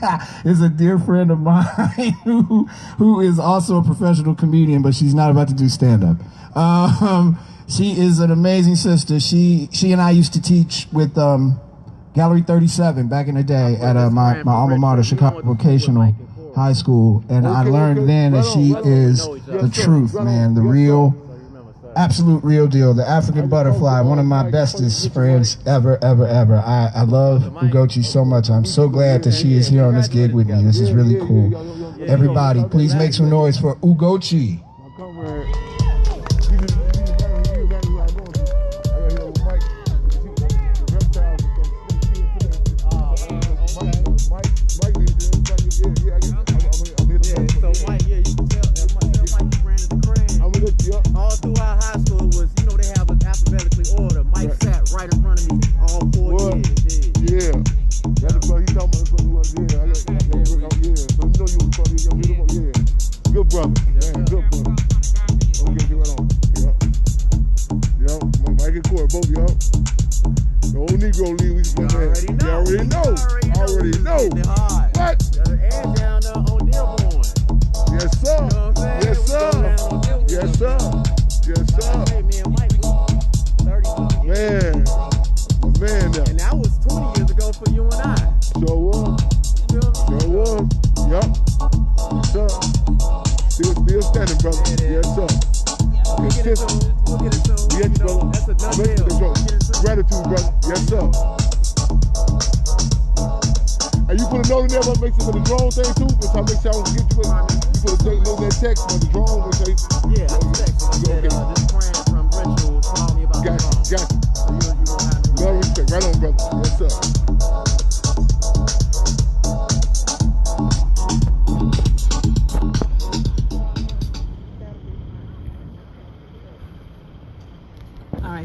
is a dear friend of mine who is also a professional comedian, but she's not about to do stand-up. She is an amazing sister. She and I used to teach with Gallery 37 back in the day at my alma mater, Chicago Vocational High School, and I learned then that she is the truth, man, the real, absolute real deal, the African butterfly, one of my bestest friends ever. I love Ugochi so much. I'm so glad that she is here on this gig with me. This is really cool. Everybody, please make some noise for Ugochi.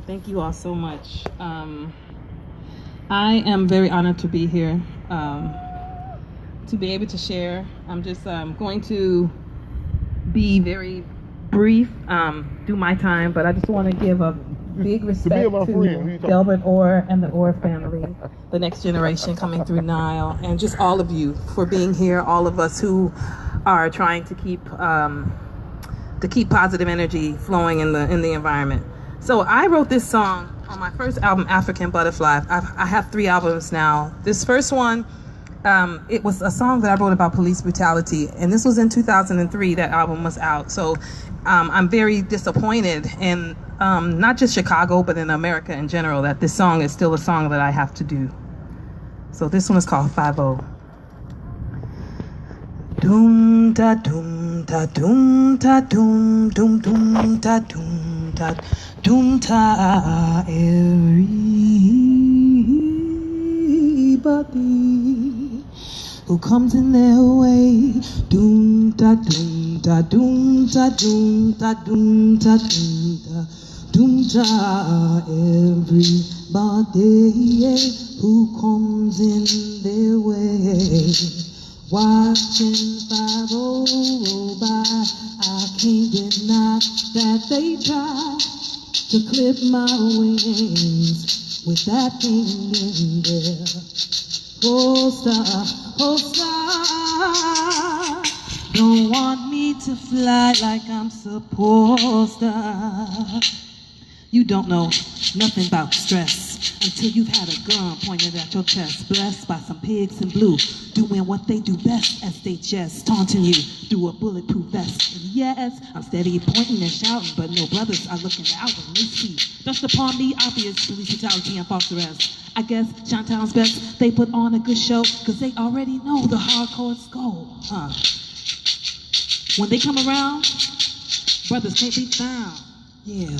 Thank you all so much. I am very honored to be here, to be able to share. I'm just going to be very brief, do my time, but I just want to give a big respect to Delbert Orr and the Orr family, the next generation coming through Nile, and just all of you for being here, all of us who are trying to keep positive energy flowing in the environment. So I wrote this song on my first album, African Butterfly. I have 3 albums now. This first one, it was a song that I wrote about police brutality, and this was in 2003 that album was out. So I'm very disappointed in not just Chicago, but in America in general, that this song is still a song that I have to do. So this one is called 5-0. Doom da doom da doom da doom doom doom da doom da doom ta everybody who comes in their way. Doom da doom da doom da doom da doom da doom da doom ta everybody who comes in their way. Watching 5-0 roll by, I can't deny that they try to clip my wings with that thing in there. Oh star, don't want me to fly like I'm supposed to. You don't know nothing about stress until you've had a gun pointed at your chest, blessed by some pigs in blue, doing what they do best as they jest, taunting you through a bulletproof vest. And yes, I'm steady pointing and shouting, but no brothers are looking out when they see dust upon me, obvious police brutality and false arrest. I guess Chi-Town's best, they put on a good show, cause they already know the hardcore's goal, huh? When they come around, brothers can't be found, yeah.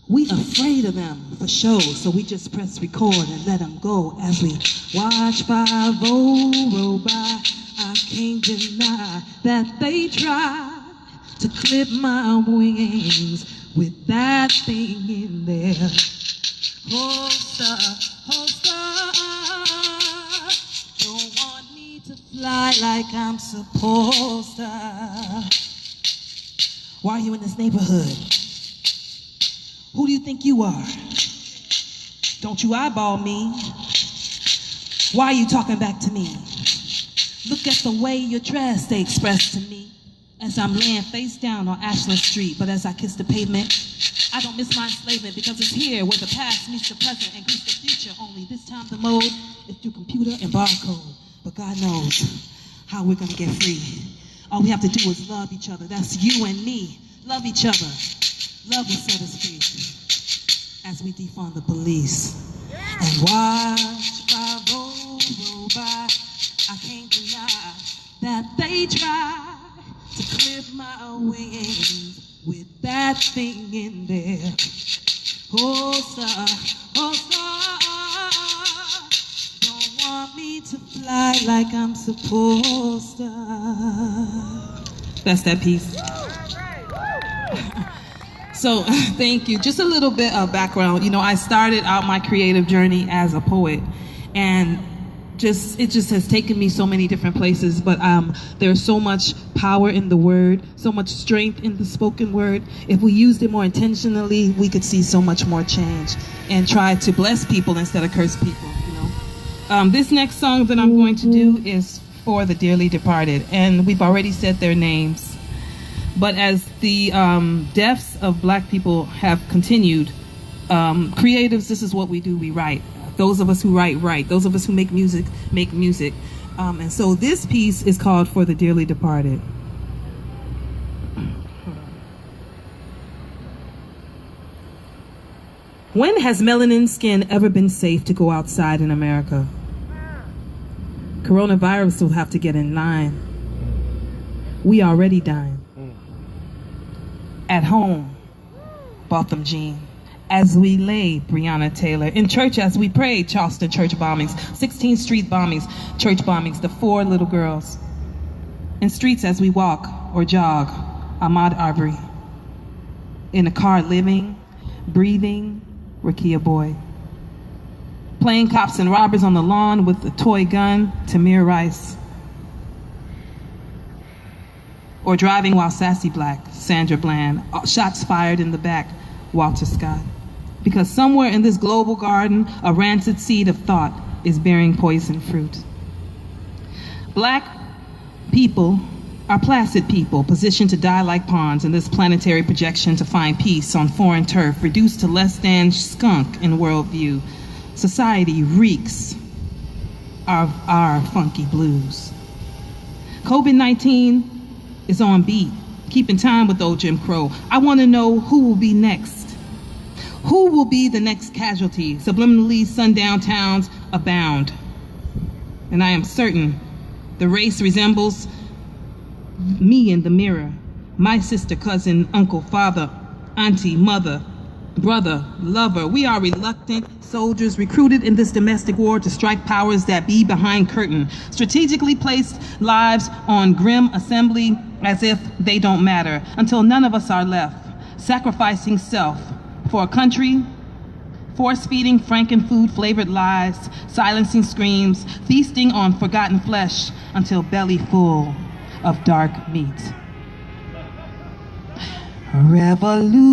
We afraid of them for show, so we just press record and let them go as we watch 5-0 roll by. I can't deny that they try to clip my wings with that thing in there. Holster, don't want me to fly like I'm supposed to. Why are you in this neighborhood? Who do you think you are? Don't you eyeball me. Why are you talking back to me? Look at the way you're dressed, they express to me. As I'm laying face down on Ashland Street, but as I kiss the pavement, I don't miss my enslavement because it's here where the past meets the present and greets the future. Only this time the mode is through computer and barcode. But God knows how we're gonna get free. All we have to do is love each other. That's you and me. Love each other. Love will set us free as we defund the police. And watch by roll by, I can't deny that they try to clip my wings with that thing in there. Oh, star, don't want me to fly like I'm supposed to. That's that piece. So, thank you. Just a little bit of background. You know, I started out my creative journey as a poet, and it just has taken me so many different places, but there's so much power in the word, so much strength in the spoken word. If we used it more intentionally, we could see so much more change and try to bless people instead of curse people, you know. This next song that I'm going to do is for the dearly departed, and we've already said their names. But as the deaths of Black people have continued, creatives, this is what we do, we write. Those of us who write. Those of us who make music, make music. And so this piece is called For the Dearly Departed. When has melanin skin ever been safe to go outside in America? Coronavirus will have to get in line. We already dying. At home, Botham Jean. As we lay, Breonna Taylor. In church as we prayed, Charleston church bombings. 16th Street bombings, church bombings, the 4 little girls. In streets as we walk or jog, Ahmaud Arbery. In a car living, breathing, Rakia Boy. Playing cops and robbers on the lawn with a toy gun, Tamir Rice. Or driving while sassy black, Sandra Bland. Shots fired in the back, Walter Scott. Because somewhere in this global garden, a rancid seed of thought is bearing poison fruit. Black people are placid people, positioned to die like pawns in this planetary projection to find peace on foreign turf, reduced to less than skunk in worldview. Society reeks of our funky blues. COVID-19 is on beat, keeping time with old Jim Crow. I want to know who will be next. Who will be the next casualty? Subliminally, sundown towns abound. And I am certain the race resembles me in the mirror. My sister, cousin, uncle, father, auntie, mother, brother, lover. We are reluctant soldiers recruited in this domestic war to strike powers that be behind curtain. Strategically placed lives on grim assembly as if they don't matter, until none of us are left. Sacrificing self for a country, force-feeding franken-food-flavored lies, silencing screams, feasting on forgotten flesh until belly full of dark meat. Revolution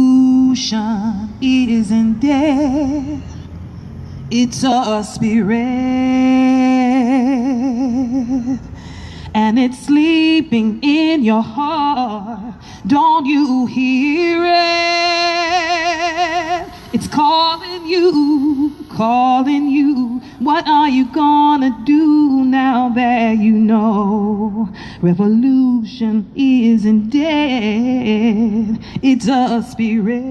isn't dead, it's a spirit, and it's sleeping in your heart. Don't you hear it? It's calling you, calling you. What are you gonna do now that you know revolution isn't dead? It's a spirit,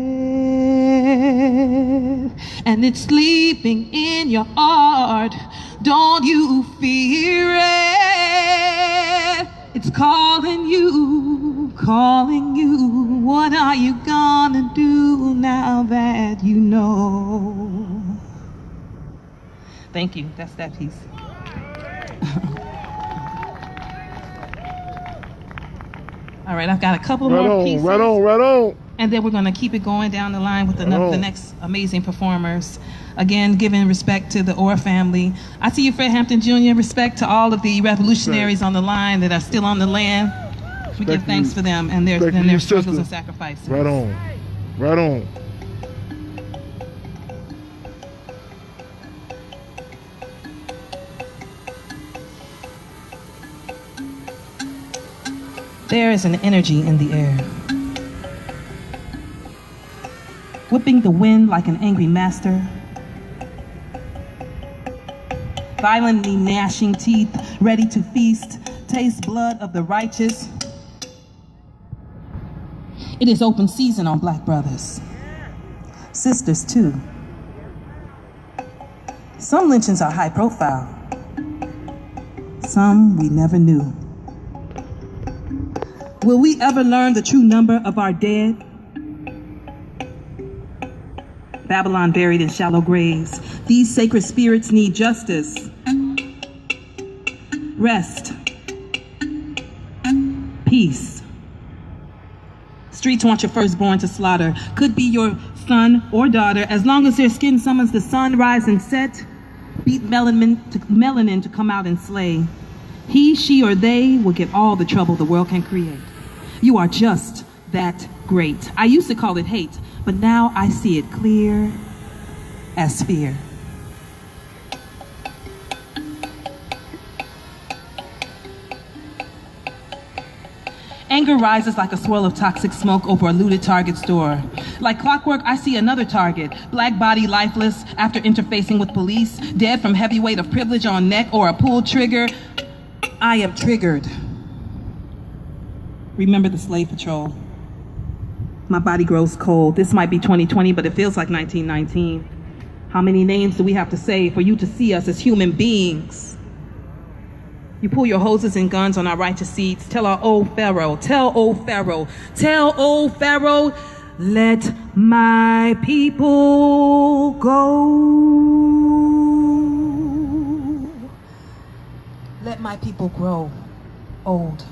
and it's sleeping in your heart. Don't you fear it? It's calling you, calling you. What are you gonna do now that you know? Thank you. That's that piece. All right, I've got a couple more pieces. Right on. And then we're going to keep it going down the line with the next amazing performers. Again, giving respect to the Orr family. I see you, Fred Hampton Jr. Respect to all of the revolutionaries on the line that are still on the land. We give thanks for them and their struggles and sacrifices. Right on. There is an energy in the air, whipping the wind like an angry master, violently gnashing teeth, ready to feast, taste blood of the righteous. It is open season on black brothers, sisters too. Some lynchings are high profile, some we never knew. Will we ever learn the true number of our dead? Babylon buried in shallow graves. These sacred spirits need justice, rest, peace. Streets want your firstborn to slaughter. Could be your son or daughter. As long as their skin summons the sun, rise and set, beat melanin to come out and slay. He, she, or they will get all the trouble the world can create. You are just that great. I used to call it hate, but now I see it clear as fear. Anger rises like a swirl of toxic smoke over a looted Target store. Like clockwork, I see another target, black body lifeless after interfacing with police, dead from heavy weight of privilege on neck or a pulled trigger. I am triggered. Remember the slave patrol. My body grows cold. This might be 2020, but it feels like 1919. How many names do we have to say for you to see us as human beings? You pull your hoses and guns on our righteous seats. Tell our old Pharaoh, tell old Pharaoh, tell old Pharaoh, let my people go. Let my people grow old.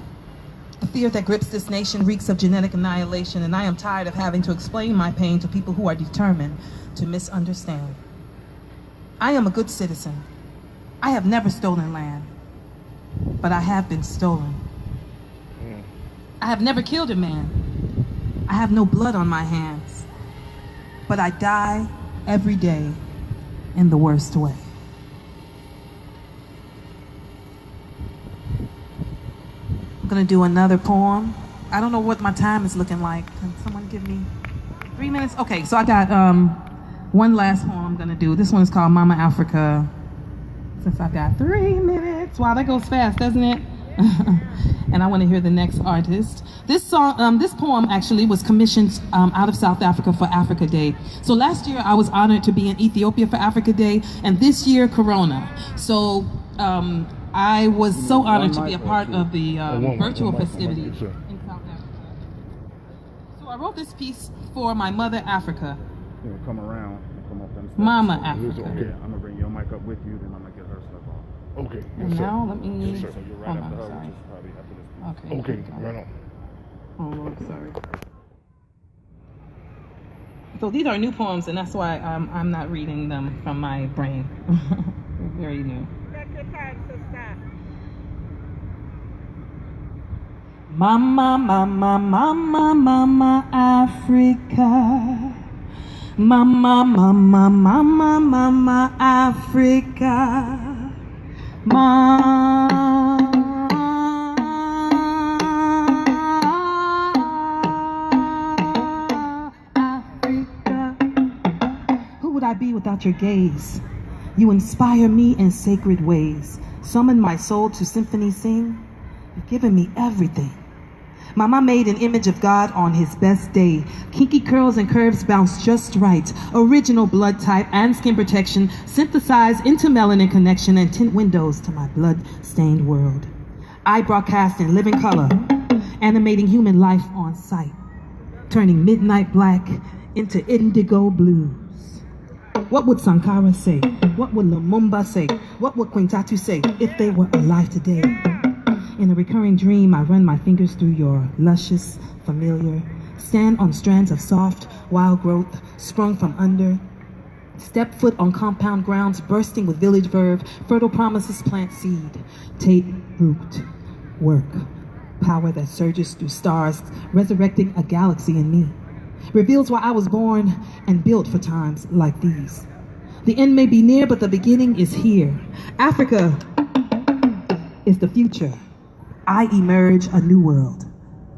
The fear that grips this nation reeks of genetic annihilation, and I am tired of having to explain my pain to people who are determined to misunderstand. I am a good citizen. I have never stolen land, but I have been stolen. I have never killed a man. I have no blood on my hands, but I die every day in the worst way. I'm gonna do another poem. I don't know what my time is looking like. Can someone give me 3 minutes? Okay, so I got one last poem I'm gonna do. This one is called Mama Africa. Since I've got 3 minutes. Wow, that goes fast, doesn't it? And I want to hear the next artist. This song, this poem actually was commissioned out of South Africa for Africa Day. So last year I was honored to be in Ethiopia for Africa Day, and this year Corona. So I was so honored to be a part of the virtual festivities in South Africa. So I wrote this piece for my mother Africa. Come around, come up them steps. Mama Africa. Okay, I'm gonna bring your mic up with you, then I'm gonna get her stuff off. Okay. And yes, now sir. let me. Yes, sir. So you're right after her, Sorry. which is probably after this piece. Okay. Okay, right on. Oh, I'm sorry. So these are new poems, and that's why I'm not reading them from my brain. They're very new. Take your time, sister. Mama, mama, mama, mama, Africa. Mama, mama, mama, mama, Africa. Africa. Who would I be without your gaze? You inspire me in sacred ways. Summon my soul to symphony sing. You've given me everything. Mama made an image of God on his best day. Kinky curls and curves bounce just right. Original blood type and skin protection synthesized into melanin connection and tint windows to my blood-stained world. I broadcast in living color, animating human life on sight, turning midnight black into indigo blues. What would Sankara say? What would Lumumba say? What would Quintatu say if they were alive today? In a recurring dream, I run my fingers through your luscious, familiar, stand on strands of soft, wild growth, sprung from under, step foot on compound grounds, bursting with village verve, fertile promises plant seed, take root, work, power that surges through stars, resurrecting a galaxy in me, reveals why I was born and built for times like these. The end may be near, but the beginning is here. Africa is the future. I emerge a new world.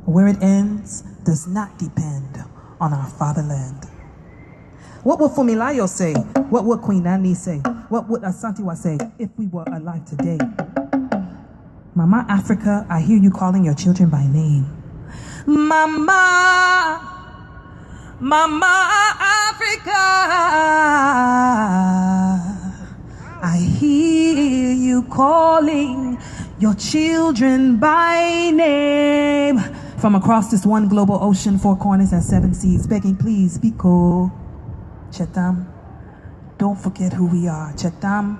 Where it ends does not depend on our fatherland. What would Fumilayo say? What would Queen Annie say? What would Asantewaa say if we were alive today? Mama Africa, I hear you calling your children by name. Mama, Mama Africa, I hear you calling your children by name. From across this one global ocean, 4 corners and 7 seas, begging please, Biko, Chetam, don't forget who we are. Chetam,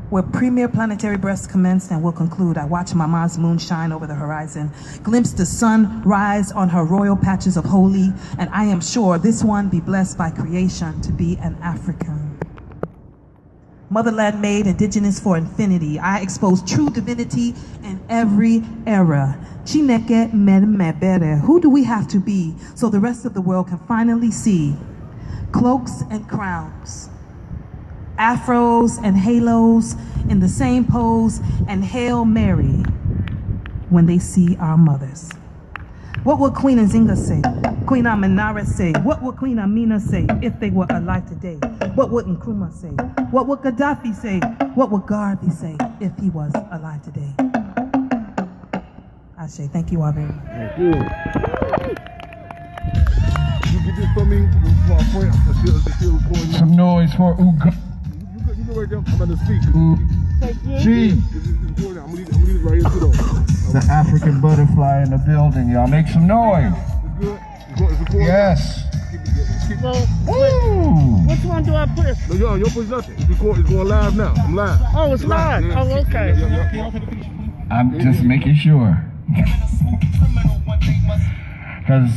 where premier planetary breaths commenced and will conclude, I watch Mama's moon shine over the horizon, glimpse the sun rise on her royal patches of holy, and I am sure this one be blessed by creation to be an African. Motherland made, indigenous for infinity. I expose true divinity in every era. Chineke Medmebere. Who do we have to be so the rest of the world can finally see? Cloaks and crowns, afros and halos in the same pose, and Hail Mary when they see our mothers. What would Queen Nzinga say? Queen Amenara say? What would Queen Amina say if they were alive today? What would Nkrumah say? What would Gaddafi say? What would Garvey say if he was alive today? Ashe, thank you all very much. Thank you. You get this for me? For a point, still recording now. Some noise for Uga. You go right there. I'm about to speak. G. It's recording. I'm gonna leave it right here too though. The African butterfly in the building, y'all. Make some noise. It's good. It's recording. Yes. Keep So, Woo! which one do I push? No, you don't push nothing. It's recording. It's going live now. I'm live. Oh, it's live. Yeah. Oh, okay. Yeah. I'm just making sure. Because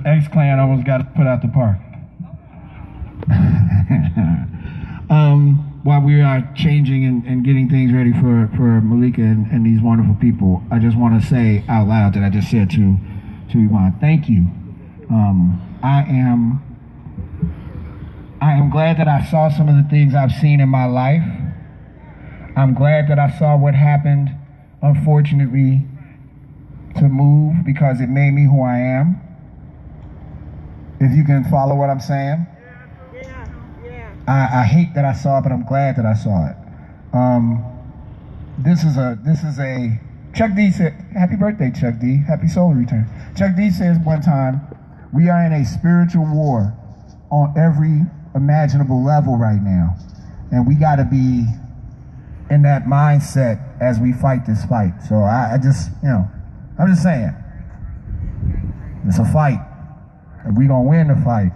X-Clan almost got put out the park. While we are changing and getting things ready for Malika and these wonderful people, I just want to say out loud that I just said to Yvonne, thank you. I am glad that I saw some of the things I've seen in my life. I'm glad that I saw what happened, unfortunately, to move, because it made me who I am. If you can follow what I'm saying. Yeah. I hate that I saw it, but I'm glad that I saw it. This is a Chuck D said, happy birthday, Chuck D. Happy solar return. Chuck D says one time, we are in a spiritual war on every imaginable level right now. And we got to be in that mindset as we fight this fight. So I just, I'm just saying, it's a fight. And we're going to win the fight.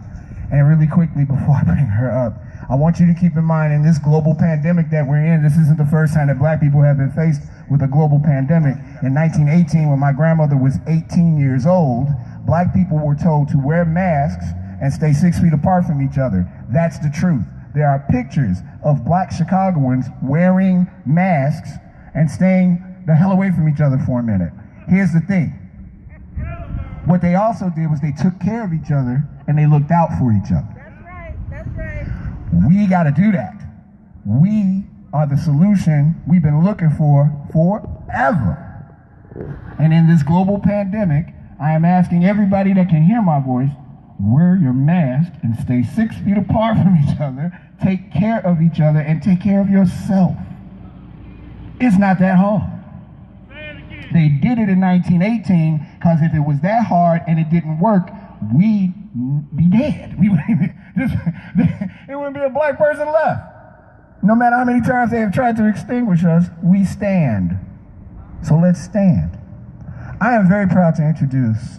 And really quickly, before I bring her up, I want you to keep in mind, in this global pandemic that we're in, this isn't the first time that black people have been faced with a global pandemic. In 1918, when my grandmother was 18 years old, black people were told to wear masks and stay 6 feet apart from each other. That's the truth. There are pictures of black Chicagoans wearing masks and staying the hell away from each other for a minute. Here's the thing. What they also did was they took care of each other and they looked out for each other. That's right. We got to do that. We are the solution we've been looking for forever. And in this global pandemic, I am asking everybody that can hear my voice, wear your mask and stay 6 feet apart from each other, take care of each other, and take care of yourself. It's not that hard. They did it in 1918 because if it was that hard and it didn't work, we'd be dead. We would it wouldn't be a black person left. No matter how many times they have tried to extinguish us, we stand. So let's stand. I am very proud to introduce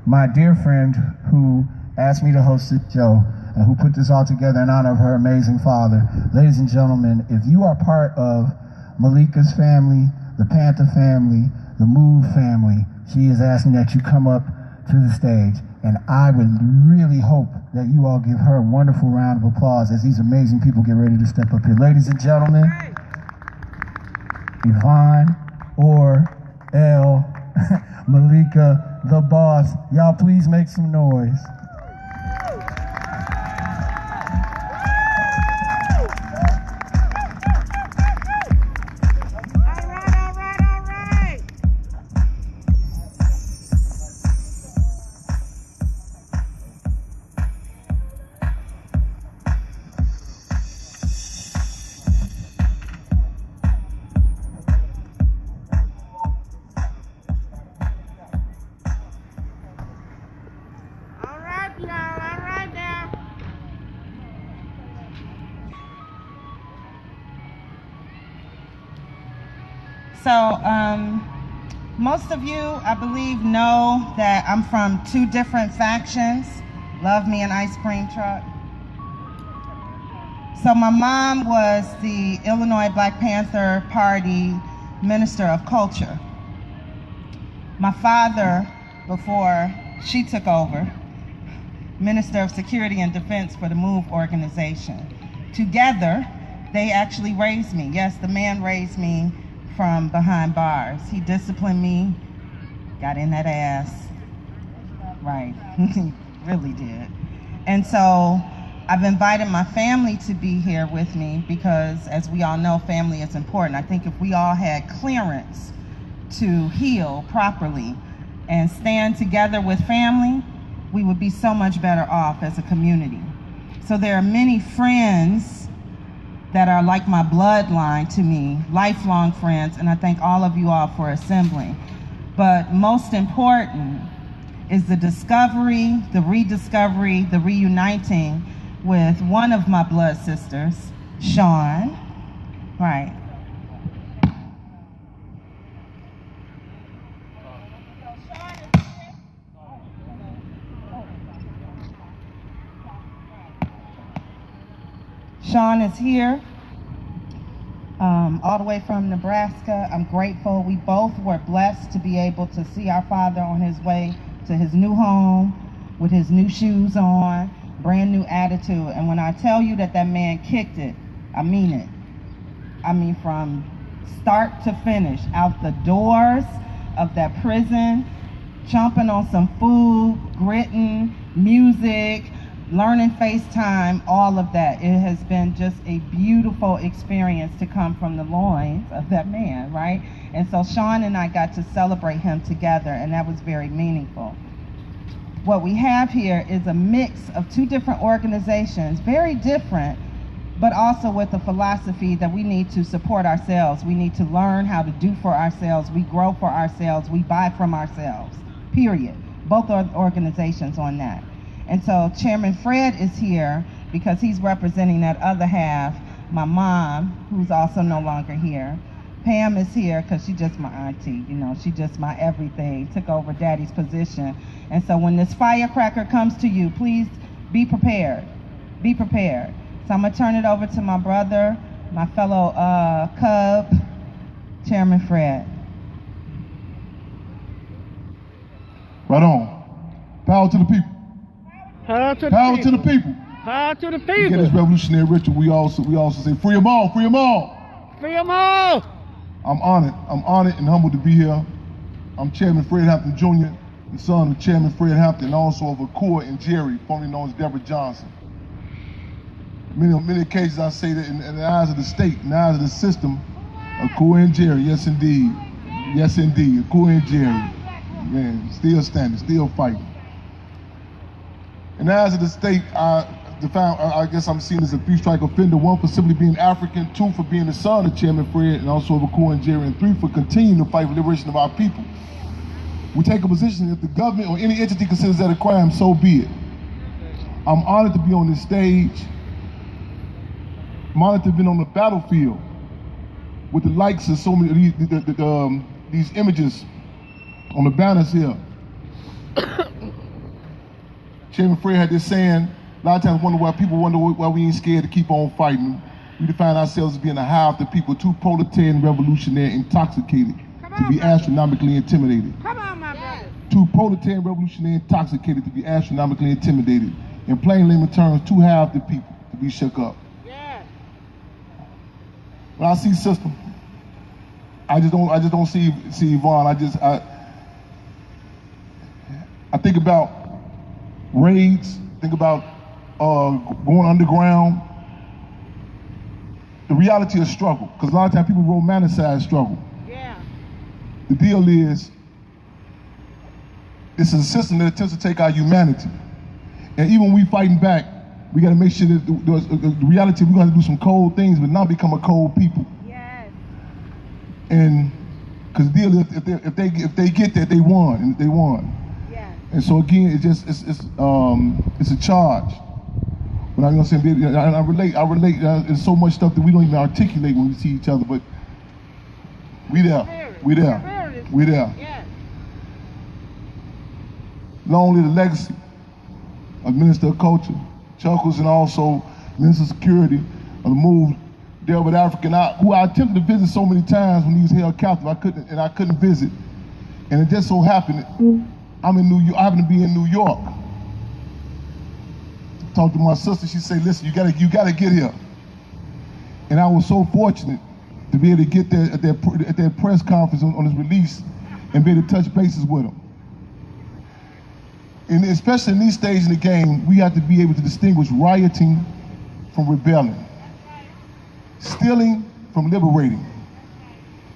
my dear friend who asked me to host this show and who put this all together in honor of her amazing father. Ladies and gentlemen, if you are part of Malika's family, the Panther family, the Move family, she is asking that you come up to the stage. And I would really hope that you all give her a wonderful round of applause as these amazing people get ready to step up here. Ladies and gentlemen, Yvonne Malika, the boss. Y'all please make some noise. All right. So, most of you, I believe, know that I'm from two different factions, Love Me and Ice Cream Truck. So my mom was the Illinois Black Panther Party Minister of Culture. My father, before she took over, Minister of Security and Defense for the MOVE organization. Together, they actually raised me. Yes, the man raised me from behind bars. He disciplined me, got in that ass. Right, he really did. And so I've invited my family to be here with me because, as we all know, family is important. I think if we all had clearance to heal properly and stand together with family, we would be so much better off as a community. So there are many friends that are like my bloodline to me, lifelong friends, and I thank all of you all for assembling. But most important is the discovery, the rediscovery, the reuniting with one of my blood sisters, Sean, right. Sean is here, all the way from Nebraska. I'm grateful. We both were blessed to be able to see our father on his way to his new home with his new shoes on, brand new attitude. And when I tell you that that man kicked it, I mean it. I mean from start to finish, out the doors of that prison, chomping on some food, gritting, music, learning FaceTime, all of that. It has been just a beautiful experience to come from the loins of that man, right? And so Sean and I got to celebrate him together, and that was very meaningful. What we have here is a mix of two different organizations, very different, but also with a philosophy that we need to support ourselves. We need to learn how to do for ourselves. We grow for ourselves. We buy from ourselves, period. Both organizations on that. And so Chairman Fred is here because he's representing that other half, my mom, who's also no longer here. Pam is here because she's just my auntie, you know, she just my everything, took over Daddy's position. And so when this firecracker comes to you, please be prepared, be prepared. So I'm gonna turn it over to my brother, my fellow Cub, Chairman Fred. Right on. Power to the people. Power to the Power people. to the people. Power to the Again, this people. revolutionary ritual, we also say, free them all, free them all. Free them all. I'm honored and humbled to be here. I'm Chairman Fred Hampton Jr., the son of Chairman Fred Hampton, and also of Akua and Jerry, formerly known as Delbert Johnson. Many occasions I say that in the eyes of the state, in the eyes of the system, Akua and Jerry, yes indeed, Akua and Jerry, man, still standing, still fighting. In the eyes of the state, I guess I'm seen as a three-strike offender, one for simply being African, two for being the son of Chairman Fred and also of Akua and Jerry, and three for continuing to fight for the liberation of our people. We take a position, if the government or any entity considers that a crime, so be it. I'm honored to be on this stage. I'm honored to have been on the battlefield with the likes of so many of these images on the banners here. Chairman Fred had this saying, a lot of times people wonder why we ain't scared to keep on fighting. We define ourselves as being a hive of the people, too proletarian, revolutionary, intoxicated to be astronomically intimidated. Come on, my brother. Too proletarian, revolutionary, intoxicated to be astronomically intimidated. In plain layman terms, too hive of the people to be shook up. Yeah. When I see system, I just don't see Yvonne. I think about raids, think about going underground. The reality of struggle, because a lot of times people romanticize struggle. Yeah. The deal is, this is a system that attempts to take our humanity. And even when we fighting back, we got to make sure that the reality, we're going to do some cold things, but not become a cold people. Yes. And because the deal is, if they get that, they won, and they won. Yeah. And so again, it's a charge. But I'm gonna say, I relate. There's so much stuff that we don't even articulate when we see each other. But We there. We there. We there. Long live the legacy of Minister of Culture, Chuckles, and also Minister of Security of the move, Delbert African, who I attempted to visit so many times when he was held captive. I couldn't visit. And it just so happened, I'm in New York. I happen to be in New York. Talked to my sister. She said, "Listen, you gotta get here." And I was so fortunate to be able to get there at that press conference on his release and be able to touch bases with him. And especially in these stages in the game, we have to be able to distinguish rioting from rebelling, stealing from liberating,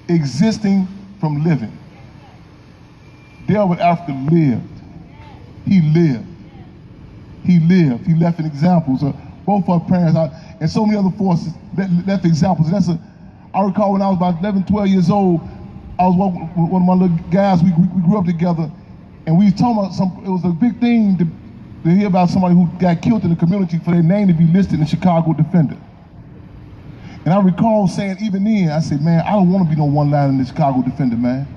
existing from living. Delbert Africa lived. He lived. He lived. He left an example. So both our parents and so many other forces left examples. I recall when I was about 11, 12 years old, I was walking with one of my little guys. We grew up together, and we was talking about it was a big thing to hear about somebody who got killed in the community for their name to be listed in the Chicago Defender. And I recall saying, even then, I said, man, I don't want to be no one line in the Chicago Defender, man.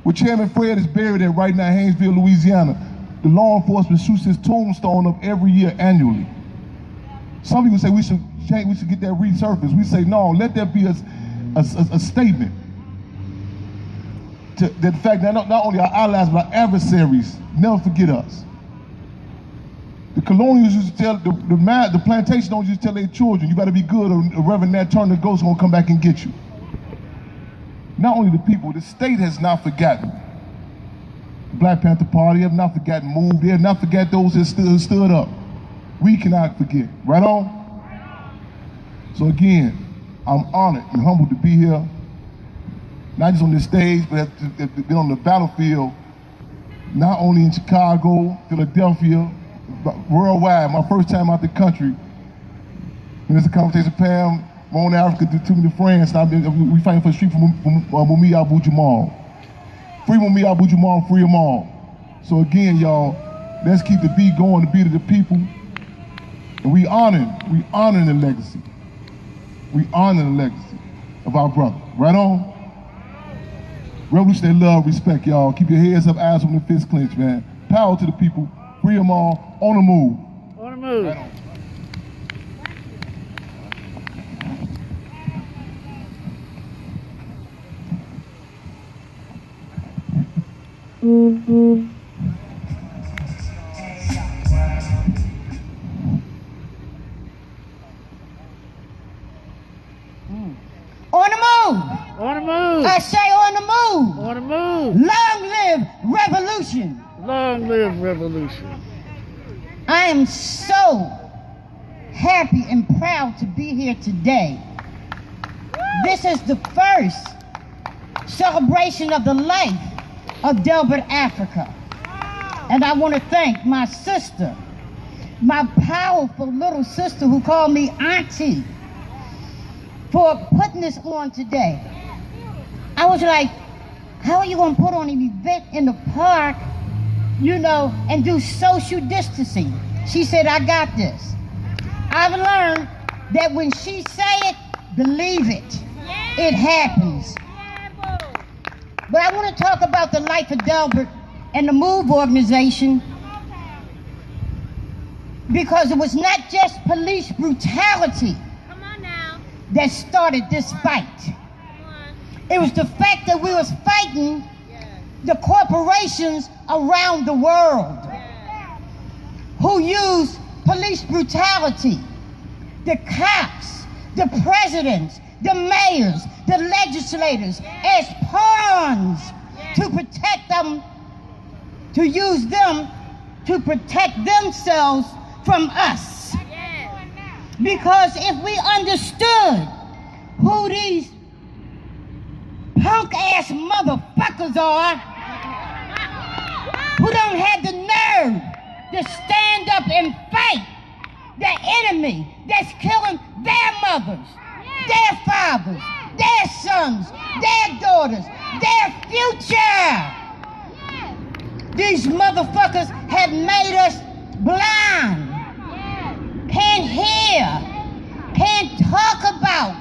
Where Chairman Fred is buried at right now, Haynesville, Louisiana, the law enforcement shoots his tombstone up every year annually. Some people say we should get that resurfaced. We say, no, let that be a statement. To the fact that not only our allies, but our adversaries never forget us. The colonials used to tell, the plantation owners used to tell their children, you better be good or Reverend Nat Turner the ghost gonna come back and get you. Not only the people, the state has not forgotten. The Black Panther Party have not forgotten MOVE. They have not forgotten those that stood up. We cannot forget. Right on? So again, I'm honored and humbled to be here, not just on this stage, but have been on the battlefield, not only in Chicago, Philadelphia, but worldwide. My first time out the country. Minister Conversation Pam, Moan Africa, too many friends. We fighting for the street for Mumia Abu Jamal. Free Mumia Abu Jamal, free them all. So again, y'all, let's keep the beat going, the beat of the people. And we honor the legacy. We honor the legacy of our brother. Right on? Revolutionary love, respect, y'all. Keep your heads up, eyes open, and fists clenched, man. Power to the people. Free them all. On the move. On the move. Right on. On the move. On the move. I say on the move. On the move. Long live revolution. Long live revolution. I am so happy and proud to be here today. This is the first celebration of the life of Delbert Africa. And I want to thank my sister, my powerful little sister who called me auntie, for putting this on today. I was like, how are you going to put on an event in the park, you know, and do social distancing? She said, I got this. I've learned that when she say it, believe it. It happens. But I want to talk about the life of Delbert and the MOVE organization, because it was not just police brutality that started this fight. It was the fact that we was fighting the corporations around the world who use police brutality. The cops, the presidents, the mayors, the legislators as pawns to protect them, to use them to protect themselves from us. Because if we understood who these punk-ass motherfuckers are, who don't have the nerve to stand up and fight the enemy that's killing their mothers, their fathers, their sons, their daughters, their future. These motherfuckers have made us blind, can't hear, can't talk about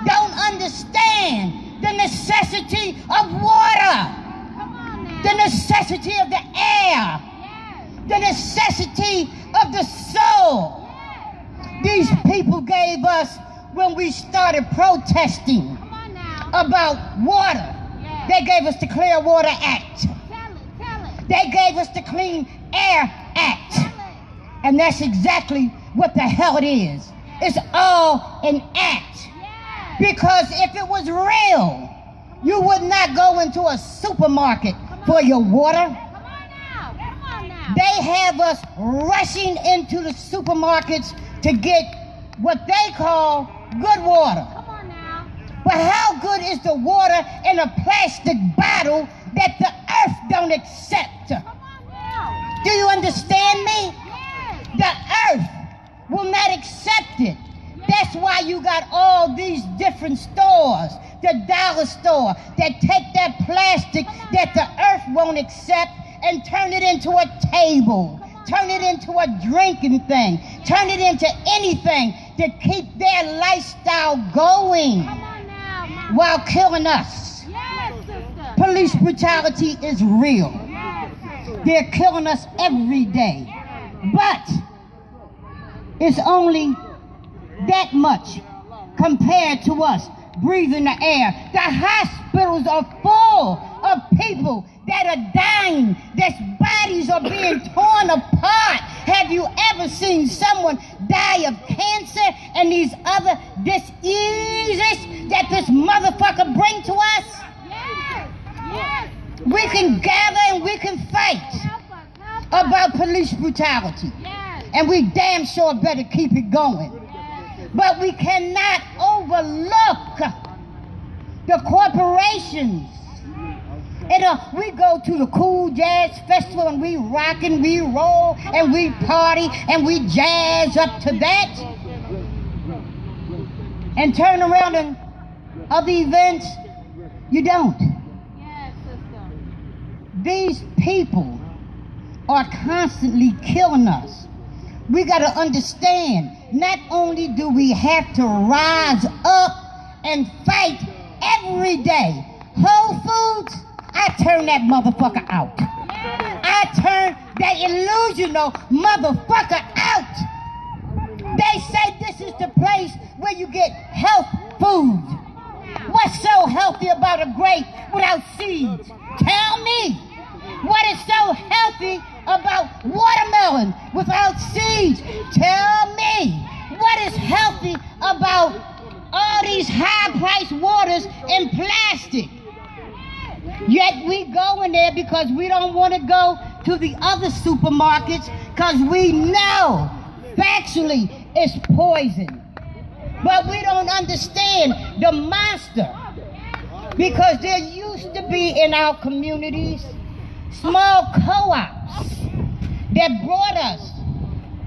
don't understand the necessity of water, the necessity of the air, the necessity of the soul. These people gave us, when we started protesting about water, they gave us the Clear Water Act. They gave us the Clean Air Act. And that's exactly what the hell it is. It's all an act. Because if it was real, you would not go into a supermarket for your water. They have us rushing into the supermarkets to get what they call good water. But how good is the water in a plastic bottle that the earth don't accept? Do you understand me? The earth will not accept it. That's why you got all these different stores, the dollar store, that take that plastic that the earth won't accept and turn it into a table, turn it into a drinking thing, turn it into anything to keep their lifestyle going while killing us. Police brutality is real. They're killing us every day. But it's only that much compared to us breathing the air. The hospitals are full of people that are dying, their bodies are being torn apart. Have you ever seen someone die of cancer and these other diseases that this motherfucker bring to us? We can gather and we can fight about police brutality. And we damn sure better keep it going. But we cannot overlook the corporations. And we go to the Cool Jazz Festival and we rock and we roll and we party and we jazz up to that. And turn around and other events, you don't. These people are constantly killing us. We got to understand, not only do we have to rise up and fight every day. Whole Foods, I turn that motherfucker out. I turn that illusional motherfucker out. They say this is the place where you get health food. What's so healthy about a grape without seeds? Tell me. What is so healthy about watermelon without seeds? Tell me. What is healthy about all these high-priced waters in plastic? Yet we go in there because we don't want to go to the other supermarkets because we know factually it's poison. But we don't understand the monster, because there used to be in our communities small co-ops that brought us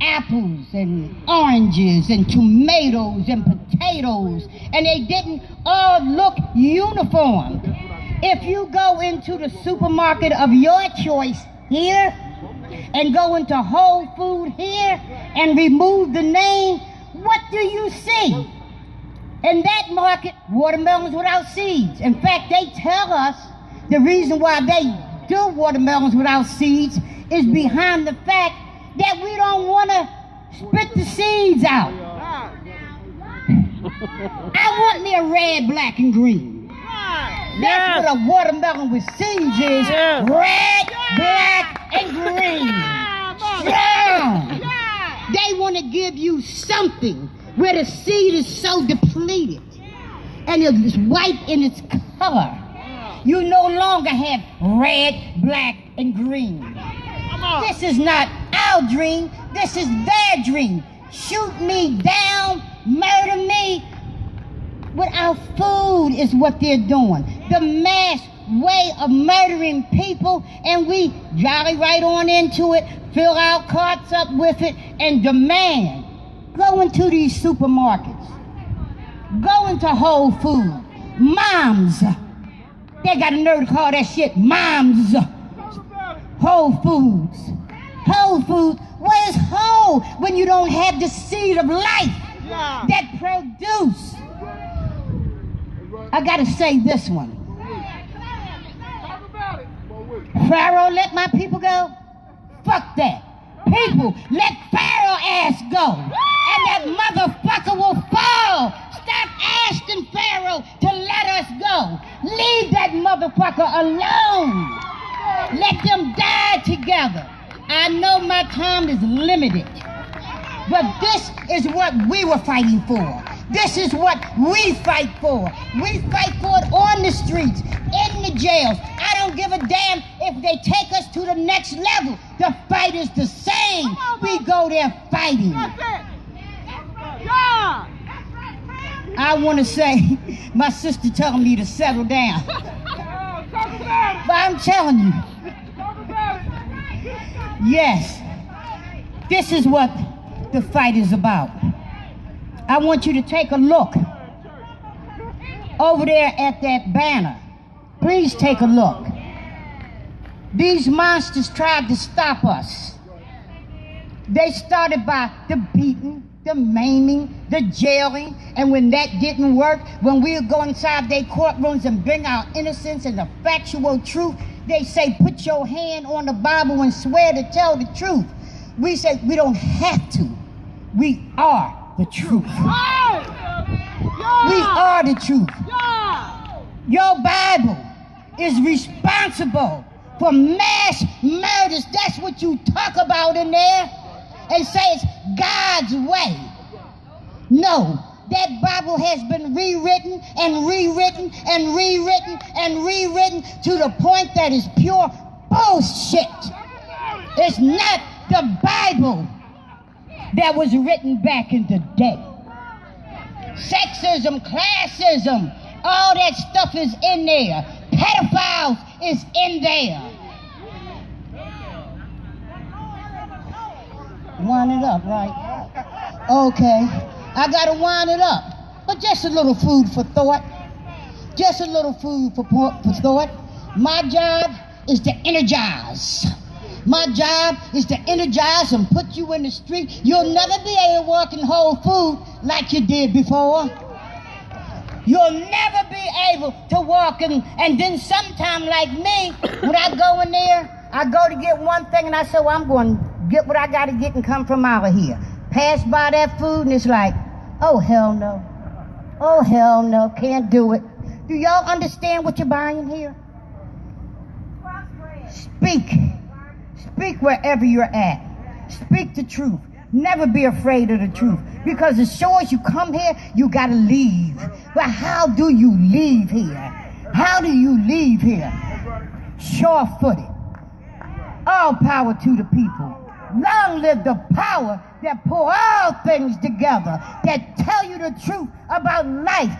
apples and oranges and tomatoes and potatoes, and they didn't all look uniform. If you go into the supermarket of your choice here and go into Whole Food here and remove the name, what do you see? In that market, watermelons without seeds. In fact, they tell us the reason why they do watermelons without seeds is behind the fact that we don't want to spit the seeds out. I want me a red, black, and green. That's what a watermelon with seeds is. Red, black, and green. Strong. They want to give you something where the seed is so depleted and it's white in its color. You no longer have red, black, and green. This is not our dream. This is their dream. Shoot me down, murder me. With our food is what they're doing. The mass way of murdering people, and we jolly right on into it, fill our carts up with it, and demand. Go into these supermarkets. Go into Whole Foods. Moms. They got a nerve to call that shit moms. Whole Foods. Whole Foods. Where's whole when you don't have the seed of life that produce I gotta say this one. Pharaoh let my people go? Fuck that. People, let Pharaoh ass go. And that motherfucker will fall. Stop asking Pharaoh to let us go. Leave that motherfucker alone. Let them die together. I know my time is limited, but this is what we were fighting for. This is what we fight for. We fight for it on the streets, in the jails. I don't give a damn if they take us to the next level. The fight is the same. We go there fighting. I want to say, my sister told me to settle down. But I'm telling you, yes, this is what the fight is about. I want you to take a look over there at that banner. Please take a look. These monsters tried to stop us. They started by the beating, the maiming, the jailing, and when that didn't work, when we would go inside their courtrooms and bring our innocence and the factual truth, they say, put your hand on the Bible and swear to tell the truth. We say, we don't have to. We are the truth. We are the truth. Your Bible is responsible for mass murders. That's what you talk about in there. And say it's God's way. No, that Bible has been rewritten and rewritten and rewritten and rewritten to the point that it's pure bullshit. It's not the Bible that was written back in the day. Sexism, classism, all that stuff is in there. Pedophiles is in there. Wind it up, right? Okay, I gotta wind it up. But just a little food for thought. Just a little food for thought. My job is to energize. My job is to energize and put you in the street. You'll never be able to walk and hold food like you did before. You'll never be able to walk and then sometime like me, when I go in there, I go to get one thing and I say, well, I'm going to get what I got to get and come from out of here. Pass by that food and it's like, oh, hell no. Oh, hell no, can't do it. Do y'all understand what you're buying here? Speak. Speak wherever you're at. Speak the truth. Never be afraid of the truth. Because as sure as you come here, you got to leave. But how do you leave here? How do you leave here? Sure-footed. All power to the people. Long live the power that pull all things together, that tell you the truth about life.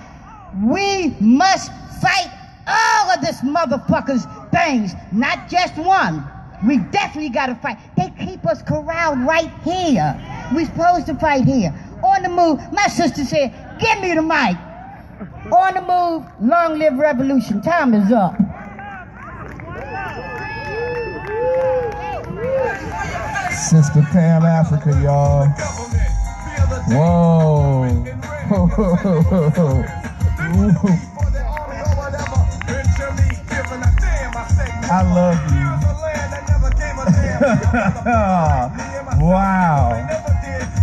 We must fight all of this motherfuckers things, not just one. We definitely got to fight. They keep us corralled right here. We're supposed to fight here. On the move, my sister said, give me the mic. On the move, long live revolution. Time is up. Sister Pam Africa, y'all. Whoa. I love you. Wow.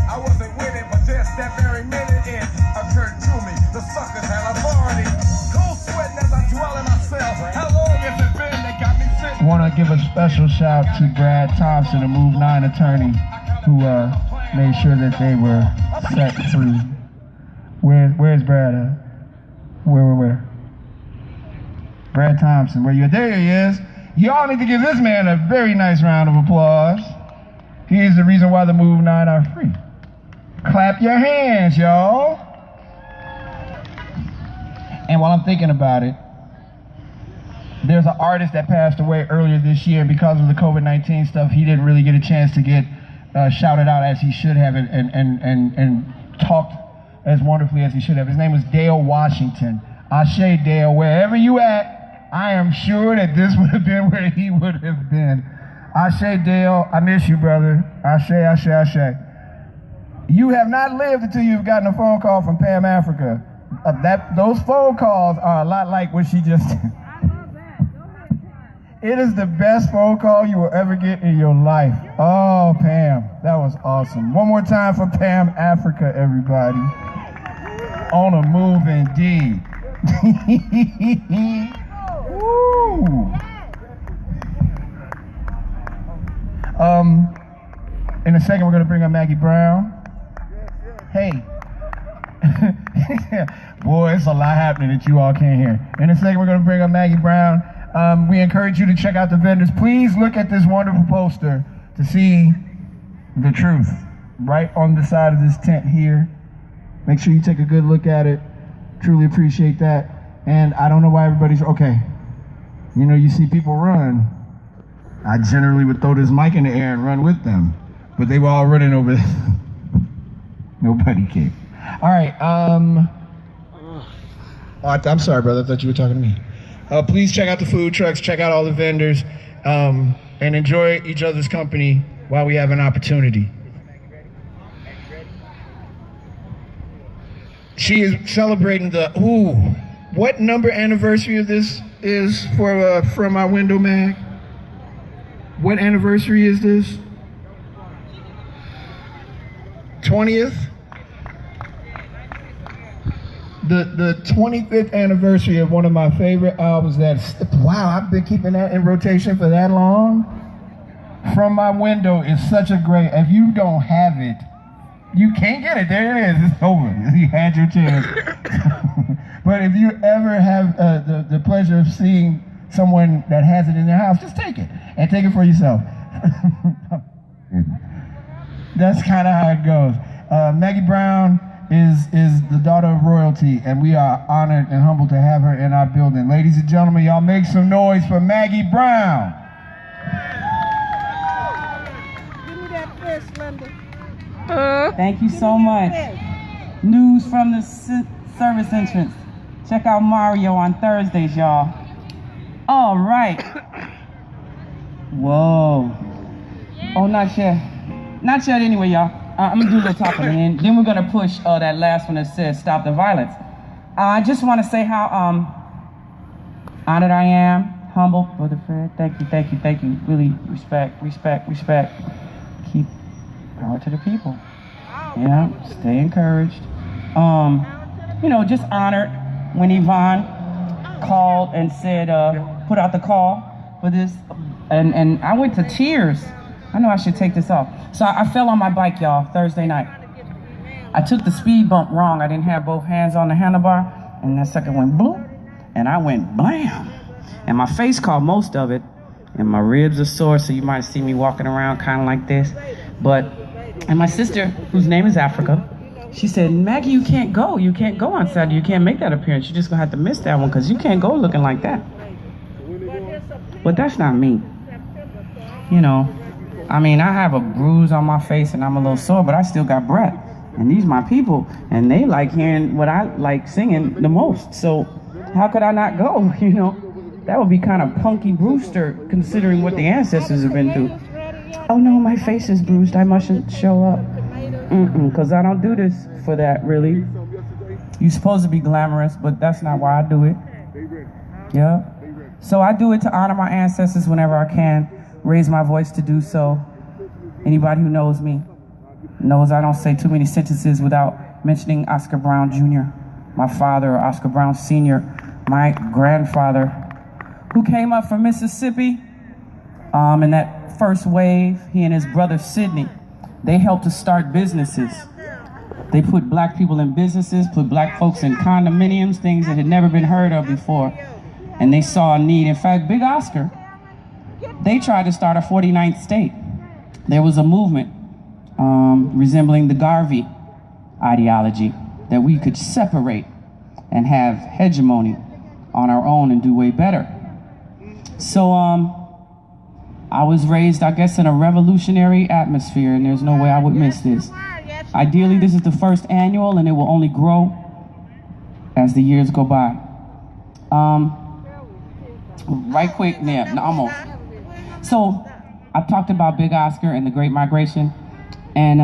I wasn't winning, but just that very minute it occurred to me. The suckers had authority. Cold sweating as I dwell in myself. How long has it been that got me sitting? I want to give a special shout to Brad Thompson, a Move 9 attorney, who made sure that they were set free. Where's Brad at? Where? Brad Thompson, where you? There he is. Y'all need to give this man a very nice round of applause. He is the reason why the Move 9 are free. Clap your hands, y'all. And while I'm thinking about it, there's an artist that passed away earlier this year because of the COVID-19 stuff. He didn't really get a chance to get shouted out as he should have and talked as wonderfully as he should have. His name was Dale Washington. Ashe Dale, wherever you at, I am sure that this would have been where he would have been. Ashe Dale, I miss you, brother. Ashe, Ashe, Ashe. You have not lived until you've gotten a phone call from Pam Africa. Those phone calls are a lot like what she just did. It is the best phone call you will ever get in your life. Oh, Pam, that was awesome. One more time for Pam Africa, everybody. On a move indeed. Woo. In a second, we're going to bring up Maggie Brown. Hey. Boy, it's a lot happening that you all can't hear. In a second, we're going to bring up Maggie Brown. We encourage you to check out the vendors. Please look at this wonderful poster to see the truth right on the side of this tent here. Make sure you take a good look at it. Truly appreciate that. And I don't know why everybody's okay. You know, you see people run. I generally would throw this mic in the air and run with them, but they were all running over there. Nobody cared. All right. I'm sorry, brother. I thought you were talking to me. Please check out the food trucks, check out all the vendors, and enjoy each other's company while we have an opportunity. She is celebrating the, what number anniversary of this is for From My Window Mag? What anniversary is this? 20th? The 25th anniversary of one of my favorite albums wow, I've been keeping that in rotation for that long. From My Window is such a great, if you don't have it, you can't get it. There it is, it's over. You had your chance. But if you ever have the pleasure of seeing someone that has it in their house, just take it and take it for yourself. That's kind of how it goes. Maggie Brown is the daughter of royalty, and we are honored and humbled to have her in our building. Ladies and gentlemen, y'all make some noise for Maggie Brown. Give me that fish, Linda. Thank you so much. News from the service entrance. Check out Mario on Thursdays, y'all. All right. Whoa. Oh, not yet. Not yet anyway, y'all. I'm gonna do a little talking, and then we're gonna push that last one that says stop the violence. I just want to say how honored I am, humble, Brother Fred. Thank you. Really respect. Keep power to the people. Yeah, stay encouraged. Just honored when Yvonne called and said, put out the call for this, and I went to tears. I know I should take this off. So I fell on my bike, y'all, Thursday night. I took the speed bump wrong. I didn't have both hands on the handlebar, and that sucker went bloop, and I went blam. And my face caught most of it, and my ribs are sore, so you might see me walking around kind of like this. And my sister, whose name is Africa, she said, Maggie, you can't go. You can't go on Saturday. You can't make that appearance. You're just going to have to miss that one because you can't go looking like that. But that's not me. I have a bruise on my face and I'm a little sore, but I still got breath. And these my people, and they like hearing what I like singing the most. So how could I not go, That would be kind of Punky Brewster considering what the ancestors have been through. Oh no, my face is bruised. I mustn't show up. Because I don't do this for that, really. You're supposed to be glamorous, but that's not why I do it. Yeah. So I do it to honor my ancestors whenever I can, raise my voice to do so. Anybody who knows me knows I don't say too many sentences without mentioning Oscar Brown Jr., my father, or Oscar Brown Sr., my grandfather, who came up from Mississippi in that first wave. He and his brother Sidney, they helped to start businesses. They put black people in businesses, put black folks in condominiums, things that had never been heard of before. And they saw a need. In fact, Big Oscar, they tried to start a 49th state. There was a movement resembling the Garvey ideology that we could separate and have hegemony on our own and do way better. So I was raised, I guess, in a revolutionary atmosphere, and there's no way I would miss this. Ideally, this is the first annual, and it will only grow as the years go by. Right quick, almost. So I've talked about Big Oscar and the Great Migration, and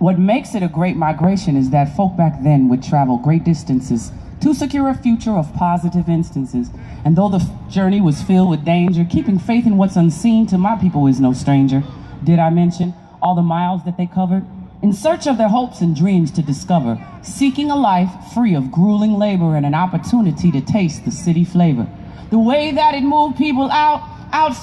What makes it a great migration is that folk back then would travel great distances to secure a future of positive instances. And though the journey was filled with danger, keeping faith in what's unseen to my people is no stranger. Did I mention all the miles that they covered? In search of their hopes and dreams to discover, seeking a life free of grueling labor and an opportunity to taste the city flavor. The way that it moved people out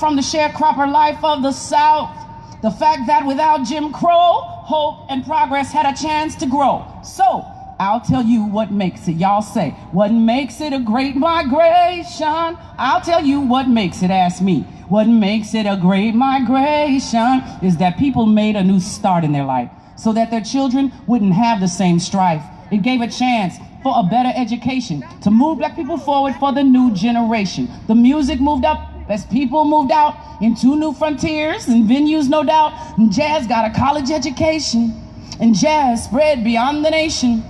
from the sharecropper life of the South. The fact that without Jim Crow, hope and progress had a chance to grow. So, I'll tell you what makes it. Y'all say, what makes it a great migration? I'll tell you what makes it, ask me. What makes it a great migration is that people made a new start in their life so that their children wouldn't have the same strife. It gave a chance for a better education to move black people forward for the new generation. The music moved up as people moved out into new frontiers and venues, no doubt. And jazz got a college education, and jazz spread beyond the nation.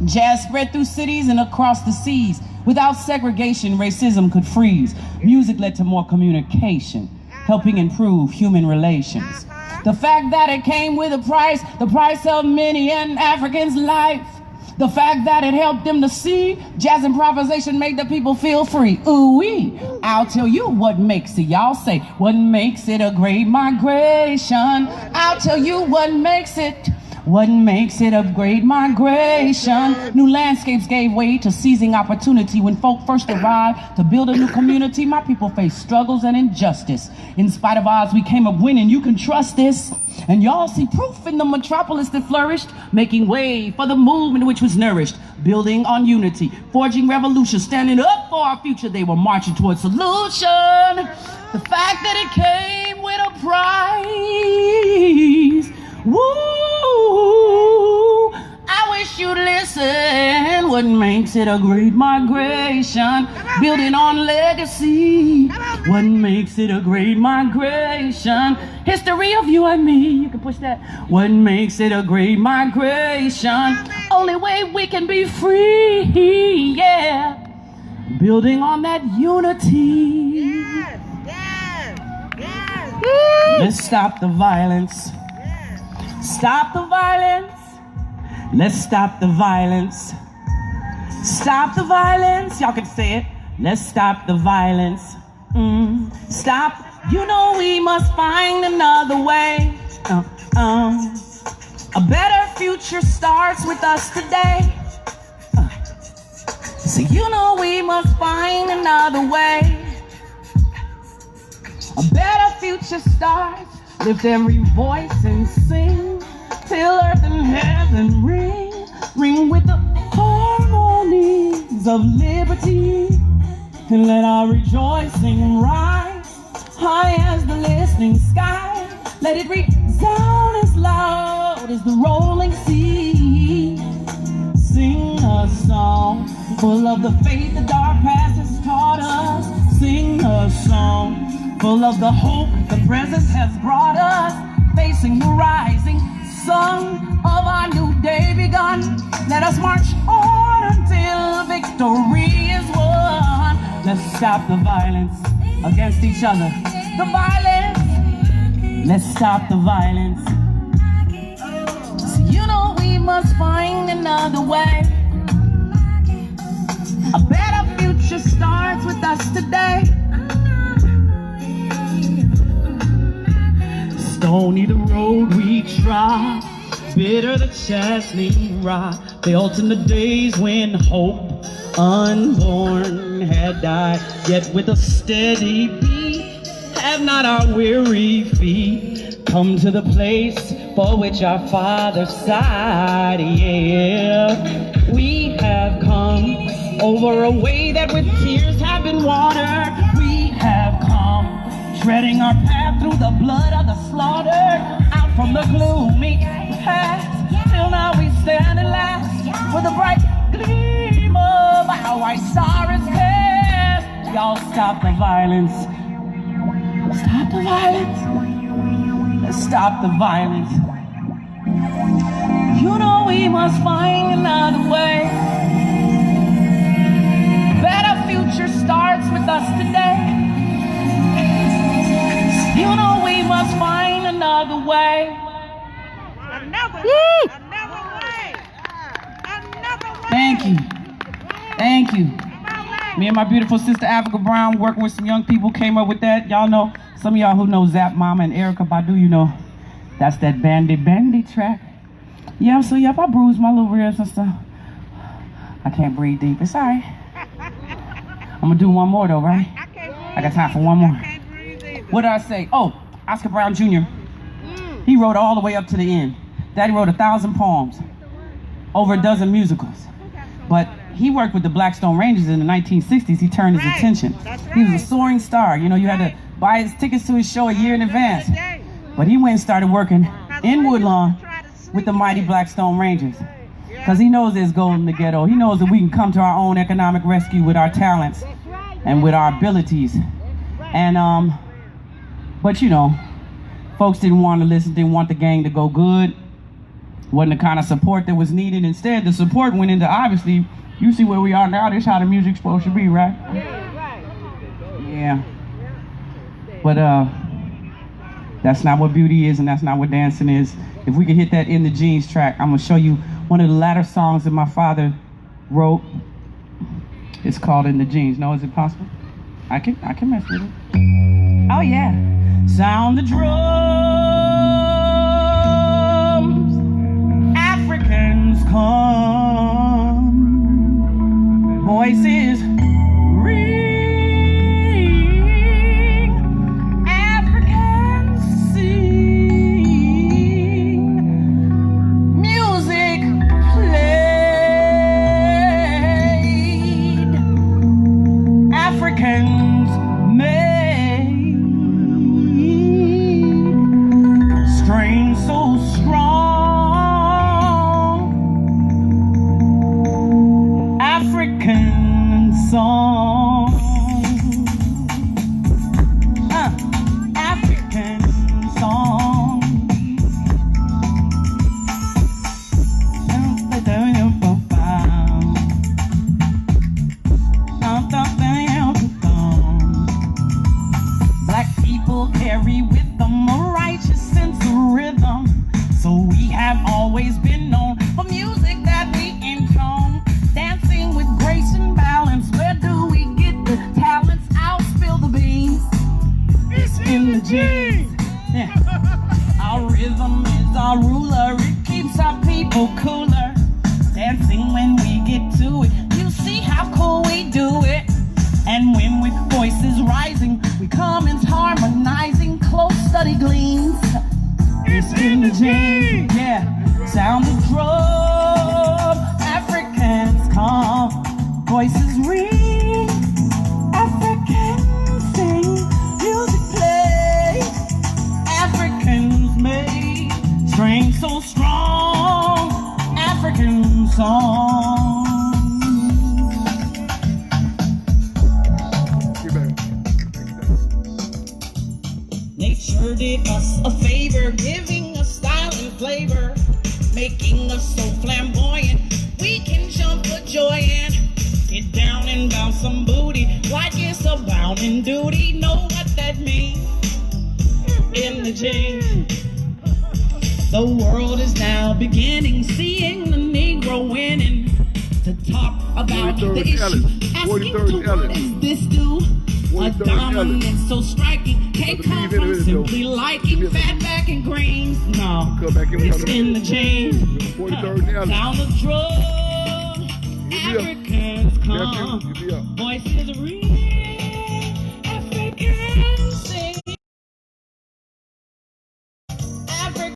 Jazz spread through cities and across the seas. Without segregation, racism could freeze. Music led to more communication, helping improve human relations. The fact that it came with a price, the price of many an African's life. The fact that it helped them to see jazz improvisation made the people feel free. Ooh-wee. I'll tell you what makes it. Y'all say, what makes it a great migration? I'll tell you what makes it. What makes it a great migration? New landscapes gave way to seizing opportunity. When folk first arrived to build a new community, my people faced struggles and injustice. In spite of odds, we came up winning. You can trust this. And y'all see proof in the metropolis that flourished, making way for the movement which was nourished, building on unity, forging revolution, standing up for our future. They were marching towards solution. The fact that it came with a price. Woo! I wish you'd listen. What makes it a great migration? Building on legacy. What makes it a great migration? History of you and me. You can push that. What makes it a great migration? Only way we can be free. Yeah. Building on that unity. Yes, yes, yes. Let's stop the violence. Stop the violence. Let's stop the violence. Stop the violence. Y'all can say it. Let's stop the violence. Stop. You know we must find another way. A better future starts with us today. So you know we must find another way. A better future starts. Lift every voice and sing till earth and heaven ring. Ring with the harmonies of liberty. And let our rejoicing rise high as the listening sky. Let it resound as loud as the rolling sea. Sing a song full of the faith the dark past has taught us. Sing a song full of the hope the present has brought us. Facing the rising sun of our new day begun. Let us march on until victory is won. Let's stop the violence against each other. The violence. Let's stop the violence. So you know we must find another way. A better future starts with us today. Stony the road we trod, bitter the chastening rod. Felt in the days when hope unborn had died. Yet with a steady beat, have not our weary feet come to the place for which our Father sighed. Yeah, we have come over a way that with tears have been watered. We have come treading our path through the blood of the slaughtered, out from the gloomy past, till now we stand at last, with a bright gleam of our white star is cast. Y'all stop the violence. Stop the violence. Let's stop the violence. You know we must find another way. Better future starts with us today. You know we must find another way. Another. Me and my beautiful sister Africa Brown, working with some young people, came up with that. Y'all know, some of y'all who know Zap Mama and Erykah Badu, you know, that's that Bandy track. Yeah, so yep, I bruised my little ribs and stuff. I can't breathe deep, it's all right. I'm gonna do one more though, right? I got time for one more. What did I say? Oh, Oscar Brown Jr. He wrote all the way up to the end. Daddy wrote 1,000 poems, over a dozen musicals. But he worked with the Blackstone Rangers in the 1960s. He turned his attention. He was a soaring star. You know, you had to buy his tickets to his show a year in advance. But he went and started working in Woodlawn with the mighty Blackstone Rangers. Because he knows there's gold in the ghetto. He knows that we can come to our own economic rescue with our talents and with our abilities. And, but you know, folks didn't want to listen, didn't want the gang to go good. Wasn't the kind of support that was needed. Instead, the support went into, obviously, you see where we are now, this is how the music's supposed to be, right? Yeah. But that's not what beauty is, and that's not what dancing is. If we could hit that In the Jeans track, I'm gonna show you one of the latter songs that my father wrote. It's called In the Jeans. No, is it possible? I can mess with it. Oh yeah. Sound the drums, Africans come, voices ring, Africans sing, music played, Africans made, strain so strong, African song, African song. Black people carry with them a righteous sense of rhythm, so we have always been known for music that we intone, dancing with grace and balance. Where do we get the talents? I'll spill the beans. It's in the jeans. Yeah. Our rhythm is our ruler. It keeps our people cooler. Dancing when we get to it. You see how cool we do it. And when with voices rising, we come in harmonizing, close study gleams. It's in the jeans. Yeah. Sound the drum, Africans come, voices ring, Africans sing, music play, Africans make, strings so strong, African song. Nature did us a favor, giving us style and flavor, making us so flamboyant, we can jump for joy and get down and bounce some booty like it's a bounden duty. Know what that means? In the jeans. The world is now beginning, seeing the Negro winning, to talk about the issue, asking to what does this do? A dominance so striking, can't come from simply liking fatback and greens. No, it's in the jeans. Sound the drum, Africans come, voices ring.